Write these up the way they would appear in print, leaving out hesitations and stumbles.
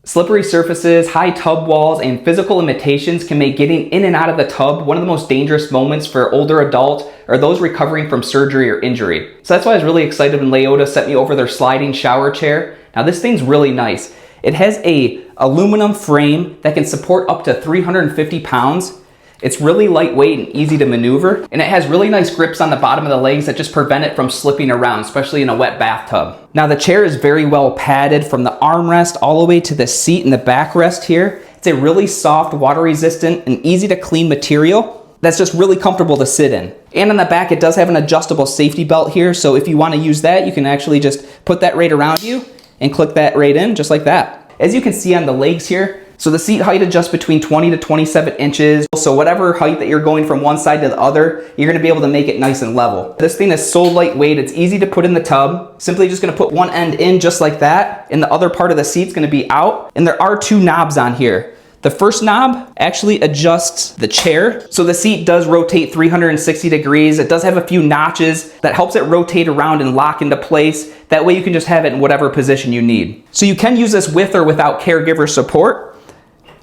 Slippery surfaces, high tub walls, and physical limitations can make getting in and out of the tub one of the most dangerous moments for older adults or those recovering from surgery or injury. So that's why I was really excited when Leota sent me over their sliding shower chair. Now this thing's really nice. It has a aluminum frame that can support up to 350 pounds. It's really lightweight and easy to maneuver, and it has really nice grips on the bottom of the legs that just prevent it from slipping around, especially in a wet bathtub. Now the chair is very well padded from the armrest all the way to the seat and the backrest here. It's a really soft, water resistant, and easy to clean material that's just really comfortable to sit in. And on the back, it does have an adjustable safety belt here, so if you want to use that, you can actually just put that right around you and click that right in, just like that. As you can see on the legs here, so the seat height adjusts between 20 to 27 inches. So whatever height that you're going from one side to the other, you're gonna be able to make it nice and level. This thing is so lightweight, it's easy to put in the tub. Simply just gonna put one end in just like that, and the other part of the seat's gonna be out. And there are two knobs on here. The first knob actually adjusts the chair. So the seat does rotate 360 degrees. It does have a few notches that helps it rotate around and lock into place. That way you can just have it in whatever position you need. So you can use this with or without caregiver support.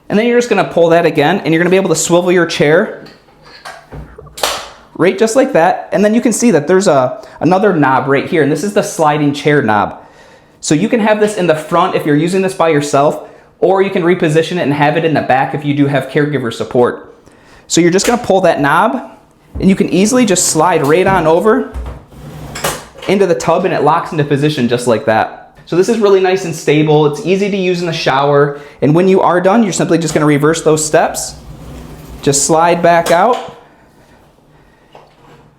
And then you're just gonna pull that again, and you're gonna be able to swivel your chair right just like that. And then you can see that there's another knob right here, and this is the sliding chair knob. So you can have this in the front if you're using this by yourself, or you can reposition it and have it in the back if you do have caregiver support. So you're just gonna pull that knob, and you can easily just slide right on over into the tub, and it locks into position just like that. So this is really nice and stable. It's easy to use in the shower. And when you are done, you're simply just gonna reverse those steps. Just slide back out,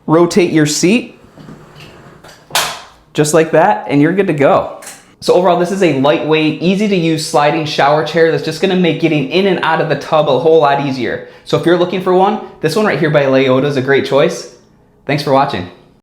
rotate your seat, just like that, and you're good to go. So overall, this is a lightweight, easy to use sliding shower chair that's just gonna make getting in and out of the tub a whole lot easier. So if you're looking for one, this one right here by Leota is a great choice. Thanks for watching.